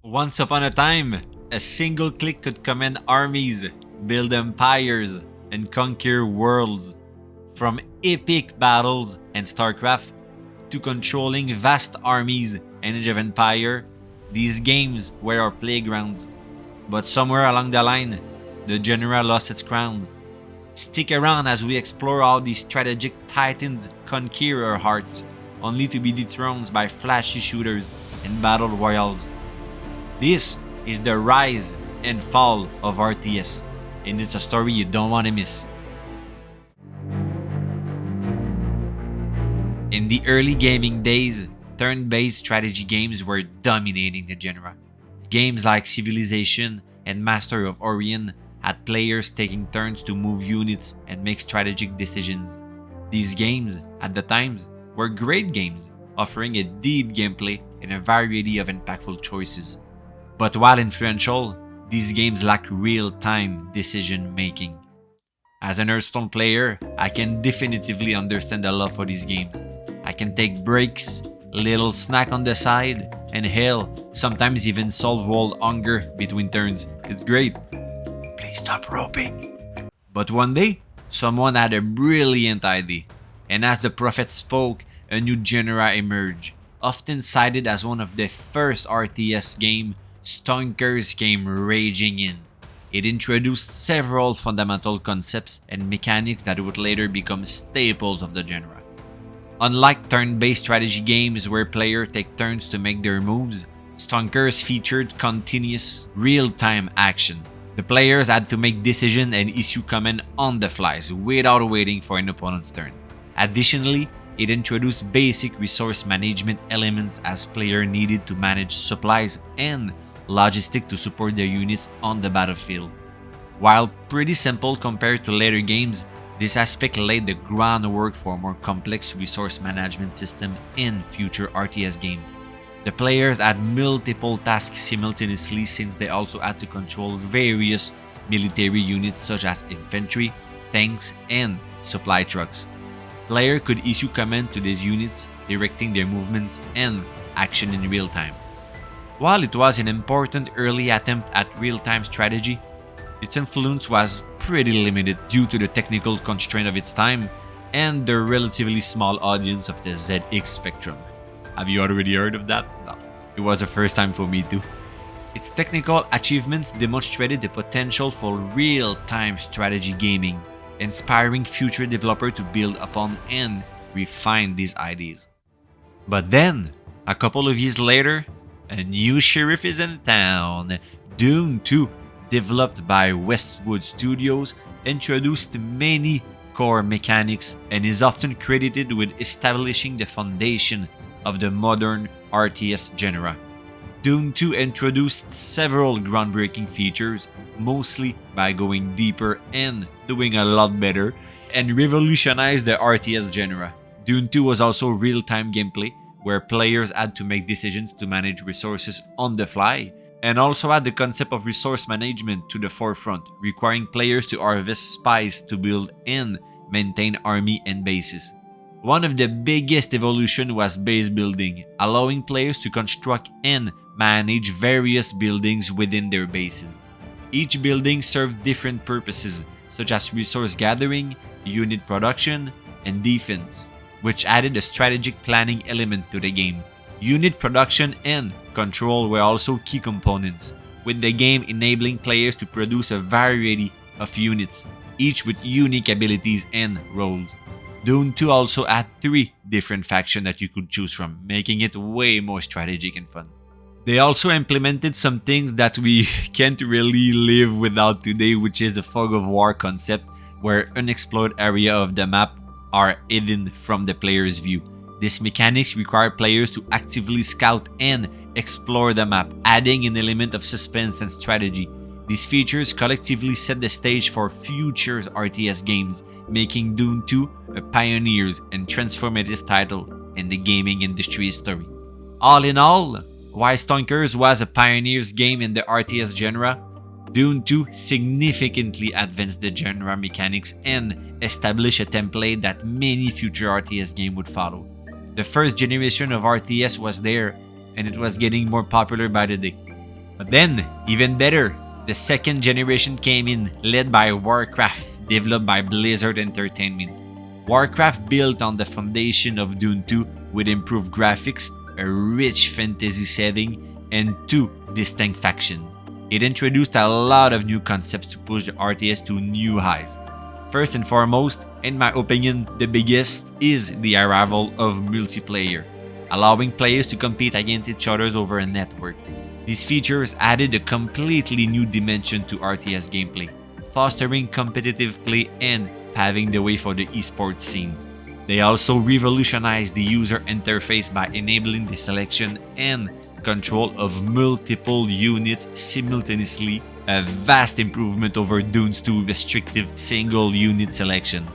Once upon a time, a single click could command armies, build empires, and conquer worlds. From epic battles and Starcraft to controlling vast armies and Age of Empire, these games were our playgrounds. But somewhere along the line, the genre lost its crown. Stick around as we explore how these strategic titans conquer our hearts, only to be dethroned by flashy shooters and battle royals. This is the rise and fall of RTS, and it's a story you don't want to miss. In the early gaming days, turn-based strategy games were dominating the genre. Games like Civilization and Master of Orion had players taking turns to move units and make strategic decisions. These games, at the times, were great games, offering a deep gameplay and a variety of impactful choices. But while influential, these games lack real-time decision-making. As an Hearthstone player, I can definitively understand the love for these games. I can take breaks, little snack on the side, and hell, sometimes even solve world hunger between turns. It's great. Please stop roping. But one day, someone had a brilliant idea, and as the prophet spoke, a new genre emerged. Often cited as one of the first RTS game, Stonkers came raging in. It introduced several fundamental concepts and mechanics that would later become staples of the genre. Unlike turn-based strategy games where players take turns to make their moves, Stonkers featured continuous, real-time action. The players had to make decisions and issue commands on the fly without waiting for an opponent's turn. Additionally, it introduced basic resource management elements as players needed to manage supplies and logistics to support their units on the battlefield. While pretty simple compared to later games, this aspect laid the groundwork for a more complex resource management system in future RTS games. The players had multiple tasks simultaneously since they also had to control various military units such as infantry, tanks, and supply trucks. Players could issue commands to these units, directing their movements and action in real time. While it was an important early attempt at real-time strategy, its influence was pretty limited due to the technical constraint of its time and the relatively small audience of the ZX Spectrum. Have you already heard of that? No, it was the first time for me too. Its technical achievements demonstrated the potential for real-time strategy gaming, inspiring future developers to build upon and refine these ideas. But then, a couple of years later, a new sheriff is in town. Dune 2, developed by Westwood Studios, introduced many core mechanics and is often credited with establishing the foundation of the modern RTS genre. Dune 2 introduced several groundbreaking features, mostly by going deeper and doing a lot better, and revolutionized the RTS genre. Dune 2 was also real-time gameplay, where players had to make decisions to manage resources on the fly, and also had the concept of resource management to the forefront, requiring players to harvest spice to build and maintain army and bases. One of the biggest evolutions was base building, allowing players to construct and manage various buildings within their bases. Each building served different purposes, such as resource gathering, unit production, and defense, which added a strategic planning element to the game. Unit production and control were also key components, with the game enabling players to produce a variety of units, each with unique abilities and roles. Dune 2 also had 3 different factions that you could choose from, making it way more strategic and fun. They also implemented some things that we can't really live without today, which is the fog of war concept, where unexplored areas of the map are hidden from the player's view. These mechanics require players to actively scout and explore the map, adding an element of suspense and strategy. These features collectively set the stage for future RTS games, making Dune 2 a pioneer and transformative title in the gaming industry history. All in all, while Stonkers was a pioneer's game in the RTS genre, Dune 2 significantly advanced the genre mechanics and established a template that many future RTS games would follow. The first generation of RTS was there, and it was getting more popular by the day. But then, even better, the second generation came in, led by Warcraft, developed by Blizzard Entertainment. Warcraft built on the foundation of Dune 2 with improved graphics, a rich fantasy setting, and two distinct factions. It introduced a lot of new concepts to push the RTS to new highs. First and foremost, in my opinion, the biggest is the arrival of multiplayer, allowing players to compete against each other over a network. These features added a completely new dimension to RTS gameplay, fostering competitive play and paving the way for the esports scene. They also revolutionized the user interface by enabling the selection and control of multiple units simultaneously, a vast improvement over Dune's 2 restrictive single unit selection.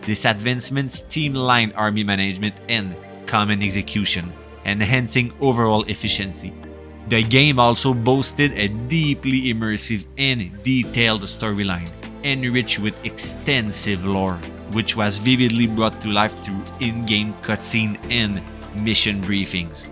This advancement streamlined army management and command execution, enhancing overall efficiency. The game also boasted a deeply immersive and detailed storyline, enriched with extensive lore, which was vividly brought to life through in-game cutscene and mission briefings.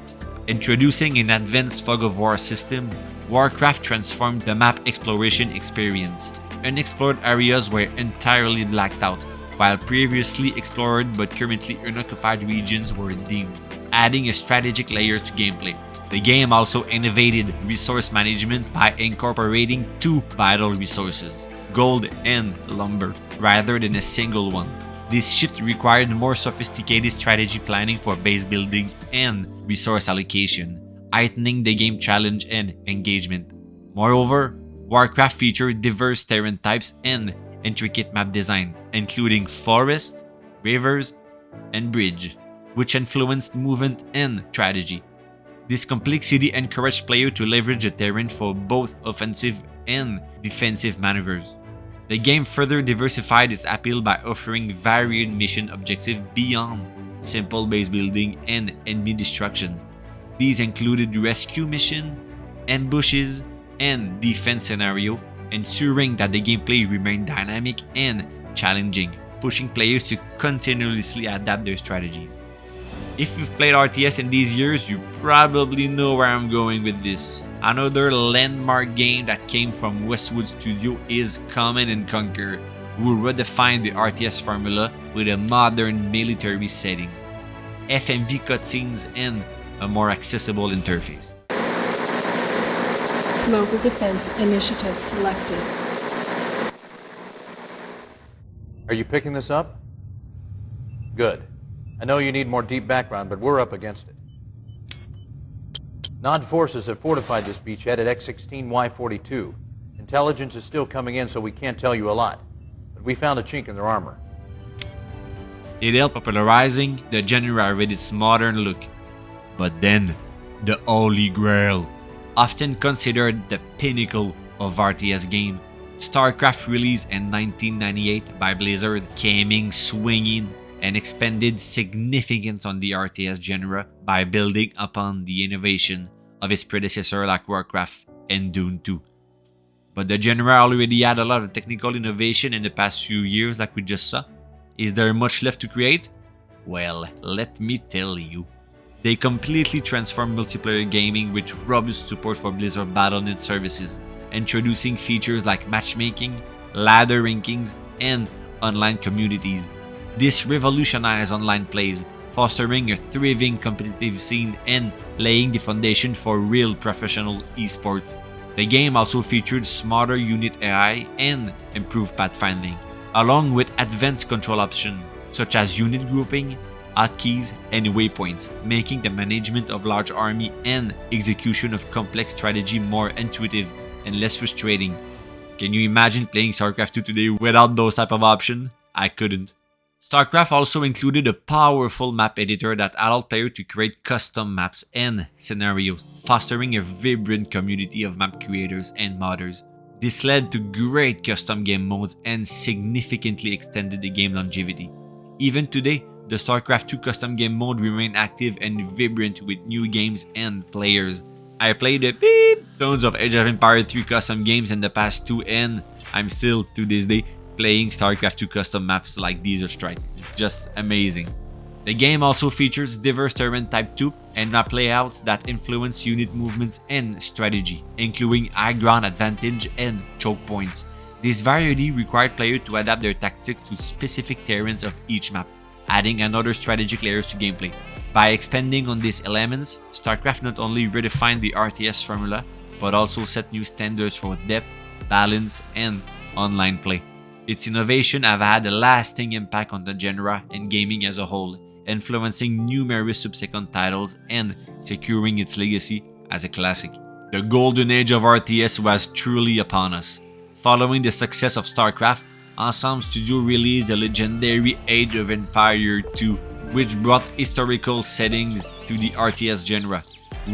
Introducing an advanced fog of war system, Warcraft transformed the map exploration experience. Unexplored areas were entirely blacked out, while previously explored but currently unoccupied regions were dimmed, adding a strategic layer to gameplay. The game also innovated resource management by incorporating two vital resources, gold and lumber, rather than a single one. This shift required more sophisticated strategy planning for base building and resource allocation, heightening the game challenge and engagement. Moreover, Warcraft featured diverse terrain types and intricate map design, including forest, rivers, and bridge, which influenced movement and strategy. This complexity encouraged players to leverage the terrain for both offensive and defensive maneuvers. The game further diversified its appeal by offering varied mission objectives beyond simple base building and enemy destruction. These included rescue missions, ambushes, and defense scenario, ensuring that the gameplay remained dynamic and challenging, pushing players to continuously adapt their strategies. If you've played RTS in these years, you probably know where I'm going with this. Another landmark game that came from Westwood Studio is Command & Conquer, who redefined the RTS formula with a modern military settings, FMV cutscenes, and a more accessible interface. Global Defense Initiative selected. Are you picking this up? Good. I know you need more deep background, but we're up against it. Nod forces have fortified this beachhead at X-16Y42. Intelligence is still coming in, so we can't tell you a lot. But we found a chink in their armor. It helped popularizing the genre with its modern look. But then, the Holy Grail, often considered the pinnacle of RTS game, Starcraft, released in 1998 by Blizzard, came in swinging and expanded significance on the RTS genre by building upon the innovation of its predecessor like Warcraft and Dune 2. But the genre already had a lot of technical innovation in the past few years like we just saw. Is there much left to create? Well, let me tell you. They completely transformed multiplayer gaming with robust support for Blizzard Battle.net services, introducing features like matchmaking, ladder rankings, and online communities. This revolutionized online plays, fostering a thriving competitive scene and laying the foundation for real professional esports. The game also featured smarter unit AI and improved pathfinding, along with advanced control options such as unit grouping, hotkeys, and waypoints, making the management of large army and execution of complex strategy more intuitive and less frustrating. Can you imagine playing Starcraft 2 today without those type of options? I couldn't. Starcraft also included a powerful map editor that allowed players to create custom maps and scenarios, fostering a vibrant community of map creators and modders. This led to great custom game modes and significantly extended the game longevity. Even today, the Starcraft 2 custom game mode remains active and vibrant with new games and players. I played tons of Age of Empires 3 custom games in the past 2 and I'm still, to this day, playing Starcraft 2 custom maps like Desert Strike. It's just amazing. The game also features diverse terrain type 2 and map layouts that influence unit movements and strategy, including high ground advantage and choke points. This variety required players to adapt their tactics to specific terrains of each map, adding another strategic layers to gameplay. By expanding on these elements, Starcraft not only redefined the RTS formula, but also set new standards for depth, balance, and online play. Its innovation have had a lasting impact on the genre and gaming as a whole, influencing numerous subsequent titles and securing its legacy as a classic. The golden age of RTS was truly upon us. Following the success of Starcraft, Ensemble Studio released the legendary Age of Empire 2, which brought historical settings to the RTS genre.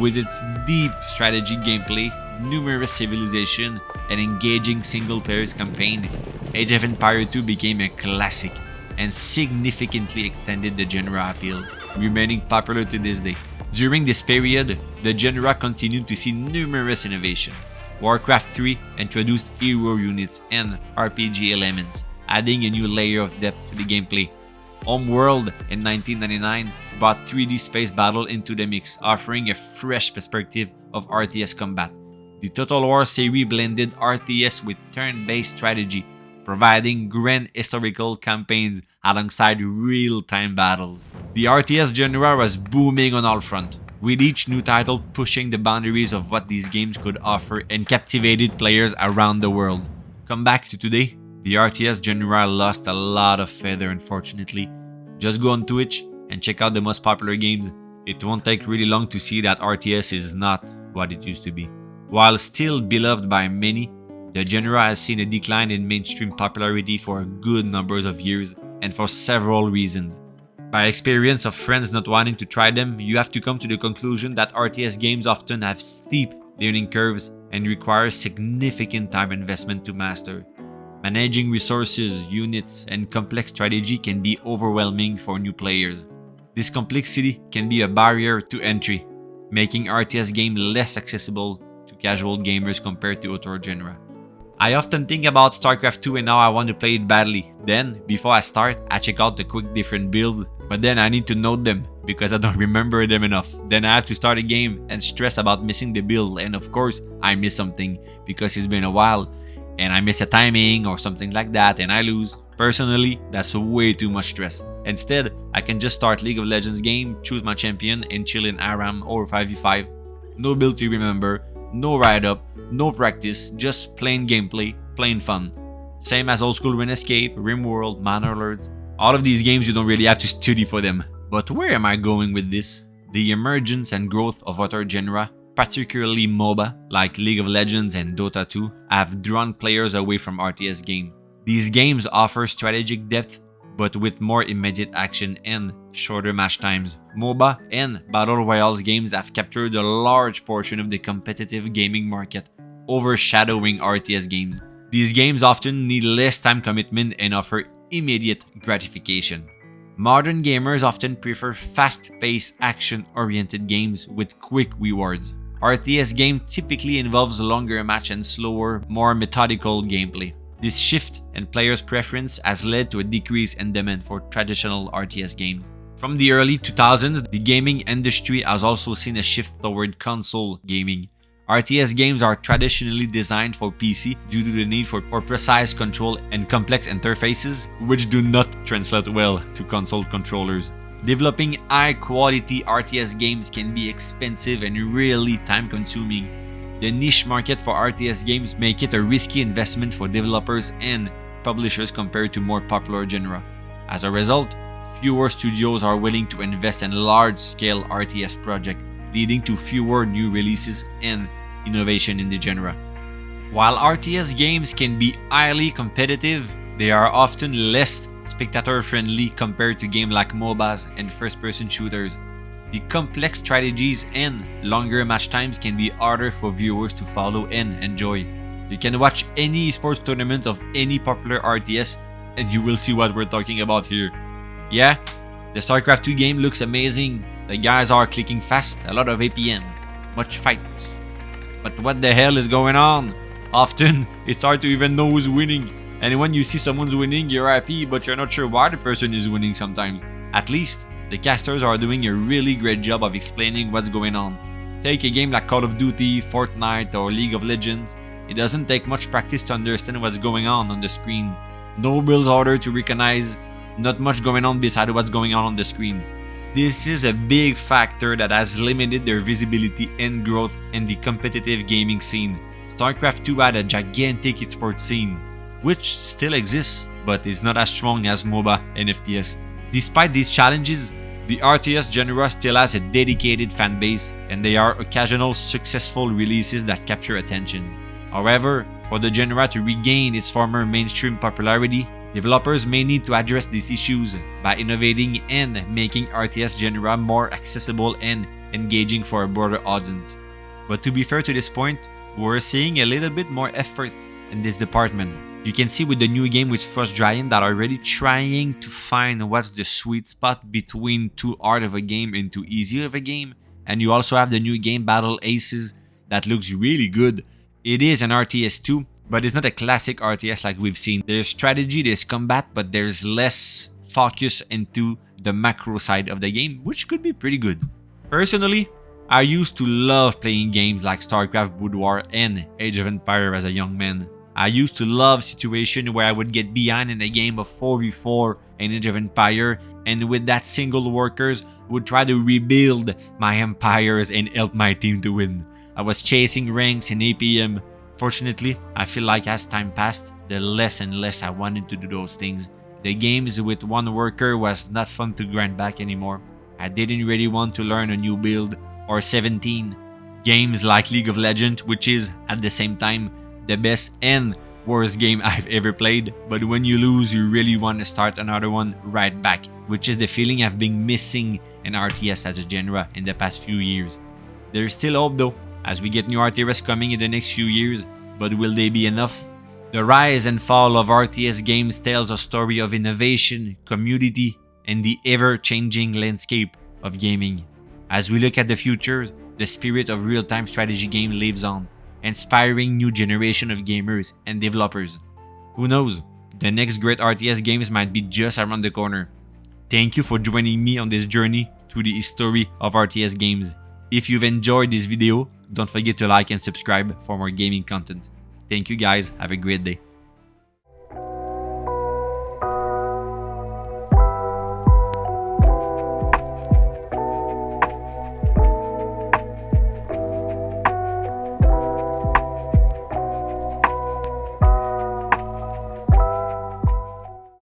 With its deep strategy gameplay, numerous civilizations, and engaging single-player campaign, Age of Empire 2 became a classic and significantly extended the genre appeal, remaining popular to this day. During this period, the genre continued to see numerous innovations. Warcraft 3 introduced hero units and RPG elements, adding a new layer of depth to the gameplay. Homeworld in 1999 brought 3D space battle into the mix, offering a fresh perspective of RTS combat. The Total War series blended RTS with turn-based strategy, providing grand historical campaigns alongside real-time battles. The RTS genre was booming on all fronts, with each new title pushing the boundaries of what these games could offer and captivated players around the world. Come back to today, the RTS genre lost a lot of feather, unfortunately. Just go on Twitch and check out the most popular games. It won't take really long to see that RTS is not what it used to be. While still beloved by many, the genre has seen a decline in mainstream popularity for a good number of years and for several reasons. By experience of friends not wanting to try them, you have to come to the conclusion that RTS games often have steep learning curves and require significant time investment to master. Managing resources, units, and complex strategy can be overwhelming for new players. This complexity can be a barrier to entry, making RTS games less accessible to casual gamers compared to other genre. I often think about Starcraft 2 and now I want to play it badly. Then, before I start, I check out the quick different builds, but then I need to note them because I don't remember them enough. Then I have to start a game and stress about missing the build, and of course, I miss something because it's been a while and I miss a timing or something like that and I lose. Personally, that's way too much stress. Instead, I can just start League of Legends game, choose my champion, and chill in ARAM or 5v5. No build to remember, no write-up, no practice, just plain gameplay, plain fun. Same as old school RuneScape, RimWorld, Mana Lords. All of these games you don't really have to study for them. But where am I going with this? The emergence and growth of other genre, particularly MOBA, like League of Legends and Dota 2, have drawn players away from RTS games. These games offer strategic depth, but with more immediate action and shorter match times. MOBA and Battle Royale games have captured a large portion of the competitive gaming market, overshadowing RTS games. These games often need less time commitment and offer immediate gratification. Modern gamers often prefer fast-paced, action-oriented games with quick rewards. RTS game typically involves longer match and slower, more methodical gameplay. This shift in players' preference has led to a decrease in demand for traditional RTS games. From the early 2000s, the gaming industry has also seen a shift toward console gaming. RTS games are traditionally designed for PC due to the need for precise control and complex interfaces, which do not translate well to console controllers. Developing high-quality RTS games can be expensive and really time-consuming. The niche market for RTS games make it a risky investment for developers and publishers compared to more popular genre. As a result, fewer studios are willing to invest in large-scale RTS projects, leading to fewer new releases and innovation in the genre. While RTS games can be highly competitive, they are often less spectator-friendly compared to games like MOBAs and first-person shooters. The complex strategies and longer match times can be harder for viewers to follow and enjoy. You can watch any esports tournament of any popular RTS and you will see what we're talking about here. Yeah, the Starcraft 2 game looks amazing, the guys are clicking fast, a lot of APM, much fights. But what the hell is going on? Often, it's hard to even know who's winning. And when you see someone's winning, you're happy, but you're not sure why the person is winning sometimes. At least, The casters are doing a really great job of explaining what's going on. Take a game like Call of Duty, Fortnite, or League of Legends. It doesn't take much practice to understand what's going on the screen. No builds order to recognize, not much going on beside what's going on the screen. This is a big factor that has limited their visibility and growth in the competitive gaming scene. Starcraft 2 had a gigantic esports scene, which still exists, but is not as strong as MOBA and FPS. Despite these challenges, the RTS genre still has a dedicated fan base, and there are occasional successful releases that capture attention. However, for the genre to regain its former mainstream popularity, developers may need to address these issues by innovating and making RTS genre more accessible and engaging for a broader audience. But to be fair to this point, we're seeing a little bit more effort in this department. You can see with the new game with Frost Giant that are already trying to find what's the sweet spot between too hard of a game and too easy of a game. And you also have the new game Battle Aces that looks really good. It is an RTS too, but it's not a classic RTS like we've seen. There's strategy, there's combat, but there's less focus into the macro side of the game, which could be pretty good. Personally, I used to love playing games like Starcraft, Boudoir, and Age of Empires as a young man. I used to love situations where I would get behind in a game of 4v4 in Age of Empires, and with that single workers would try to rebuild my empires and help my team to win. I was chasing ranks in APM. Fortunately, I feel like as time passed, the less and less I wanted to do those things. The games with one worker was not fun to grind back anymore. I didn't really want to learn a new build or 17. Games like League of Legends, which is at the same time the best and worst game I've ever played, but when you lose you really want to start another one right back, which is the feeling I've been missing in RTS as a genre in the past few years. There's still hope though, as we get new RTS coming in the next few years, but will they be enough? The rise and fall of RTS games tells a story of innovation, community, and the ever-changing landscape of gaming. As we look at the future, the spirit of real-time strategy game lives on, inspiring new generation of gamers and developers. Who knows, the next great RTS games might be just around the corner. Thank you for joining me on this journey through the history of RTS games. If you've enjoyed this video, don't forget to like and subscribe for more gaming content. Thank you guys, have a great day.